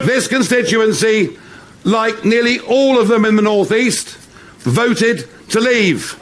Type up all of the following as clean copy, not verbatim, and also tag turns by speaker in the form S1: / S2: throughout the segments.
S1: This constituency, like nearly all of them in the North East, voted to leave.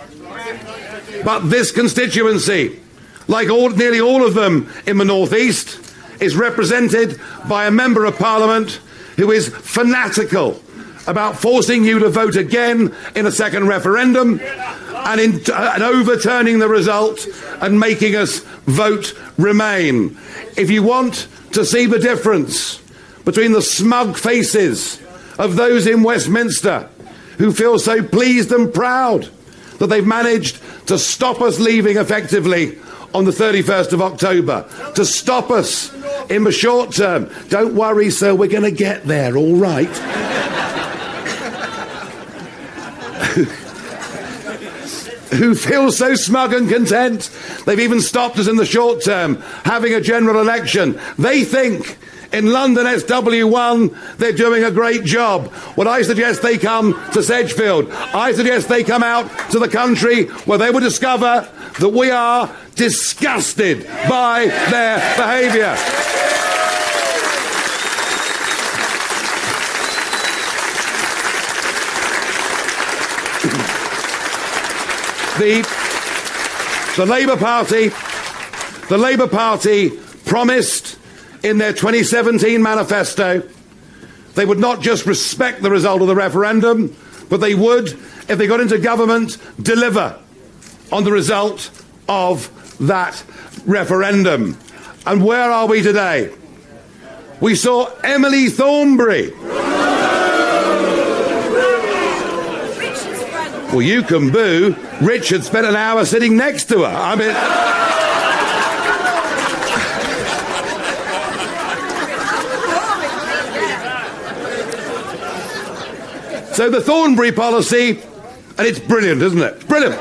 S1: But this constituency, like nearly all of them in the North East, is represented by a Member of Parliament who is fanatical about forcing you to vote again in a second referendum and overturning the result and making us vote Remain. If you want to see the difference between the smug faces of those in Westminster who feel so pleased and proud that they've managed to stop us leaving effectively on the 31st of October, to stop us in the short term. Don't worry, sir, we're going to get there, all right. Who feel so smug and content they've even stopped us in the short term having a general election. They think in London SW1 they're doing a great job. Well, I suggest they come to Sedgefield. I suggest they come out to the country where they will discover that we are disgusted by their behaviour. The Labour Party promised in their 2017 manifesto they would not just respect the result of the referendum, but they would, if they got into government, deliver on the result of that referendum. And where are we today? We saw Emily Thornberry. Well, you can boo. Richard spent an hour sitting next to her. I mean... So the Thornberry policy, and it's brilliant, isn't it? Brilliant.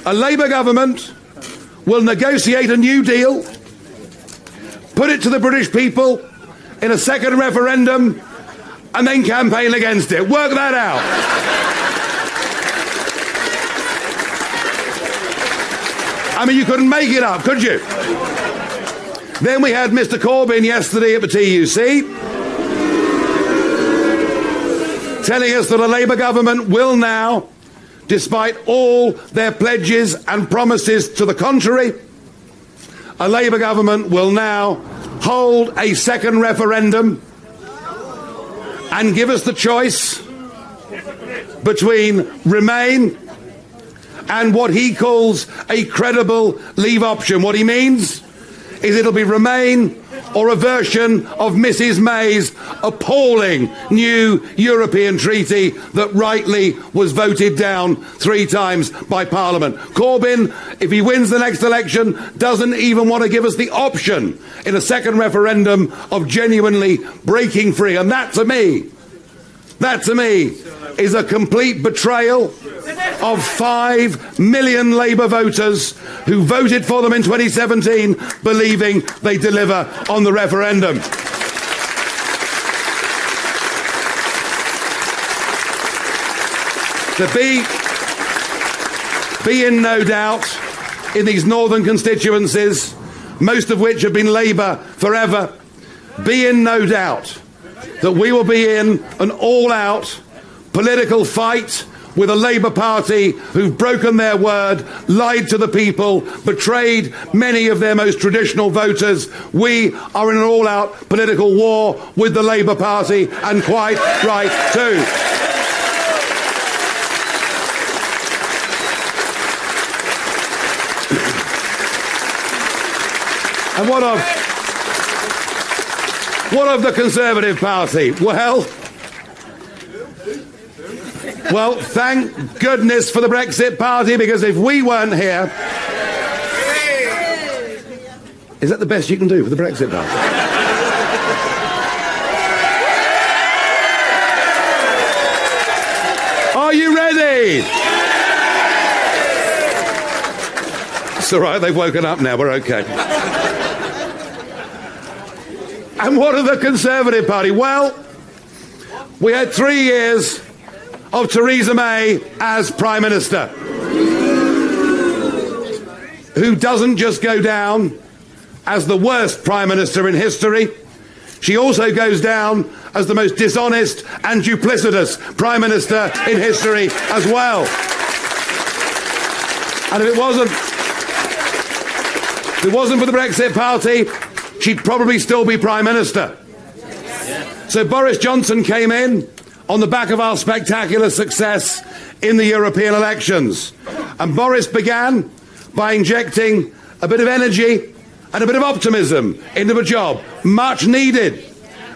S1: A Labour government will negotiate a new deal, put it to the British people in a second referendum, and then campaign against it. Work that out. I mean, you couldn't make it up, could you? Then we had Mr. Corbyn yesterday at the TUC telling us that a Labour government will now, despite all their pledges and promises to the contrary, a Labour government will now hold a second referendum and give us the choice between Remain and what he calls a credible leave option. What he means is it'll be Remain or a version of Mrs May's appalling new European treaty that rightly was voted down 3 times by Parliament. Corbyn, if he wins the next election, doesn't even want to give us the option in a second referendum of genuinely breaking free. And that to me is a complete betrayal of 5 million Labour voters who voted for them in 2017, believing they deliver on the referendum. To be in no doubt in these northern constituencies, most of which have been Labour forever, be in no doubt that we will be in an all-out political fight with a Labour Party who've broken their word, lied to the people, betrayed many of their most traditional voters. We are in an all-out political war with the Labour Party, and quite right too. And what of the Conservative Party? Well, thank goodness for the Brexit Party, because if we weren't here... Is that the best you can do for the Brexit Party? Are you ready? It's all right, they've woken up now, we're okay. And what of the Conservative Party? Well, we had 3 years of Theresa May as Prime Minister, who doesn't just go down as the worst Prime Minister in history, She also goes down as the most dishonest and duplicitous Prime Minister in history as well. And if it wasn't for the Brexit Party, she'd probably still be Prime Minister. So Boris Johnson came in on the back of our spectacular success in the European elections. And Boris began by injecting a bit of energy and a bit of optimism into the job, much needed,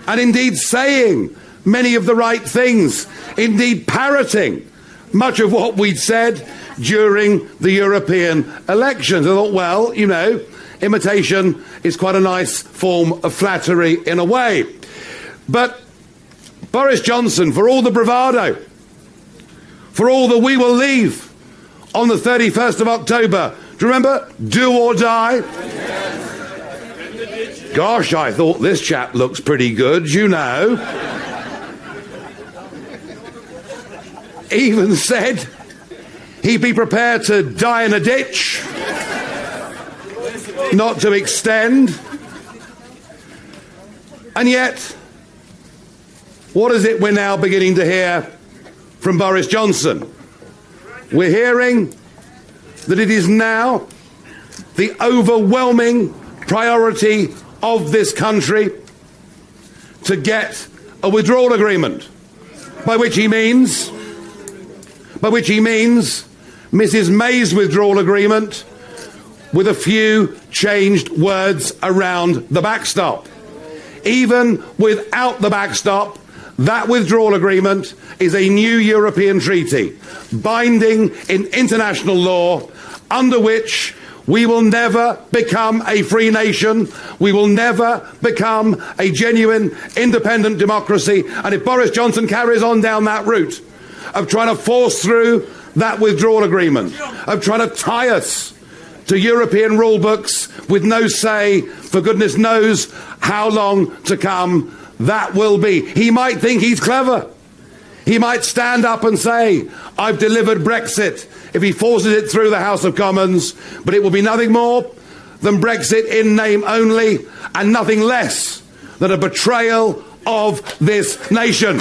S1: and indeed saying many of the right things, indeed parroting much of what we'd said during the European elections. I thought, well, you know, imitation is quite a nice form of flattery in a way. But Boris Johnson, for all the bravado, for all the we will leave on the 31st of October, do you remember? Do or die? Gosh, I thought this chap looks pretty good, you know. Even said he'd be prepared to die in a ditch, not to extend. And yet, what is it we're now beginning to hear from Boris Johnson? We're hearing that it is now the overwhelming priority of this country to get a withdrawal agreement, by which he means Mrs. May's withdrawal agreement with a few changed words around the backstop. Even without the backstop, that withdrawal agreement is a new European treaty, binding in international law, under which we will never become a free nation. We will never become a genuine independent democracy. And if Boris Johnson carries on down that route of trying to force through that withdrawal agreement, of trying to tie us to European rule books with no say, for goodness knows how long to come, that will be. He might think he's clever. He might stand up and say, I've delivered Brexit, if he forces it through the House of Commons, but it will be nothing more than Brexit in name only, and nothing less than a betrayal of this nation.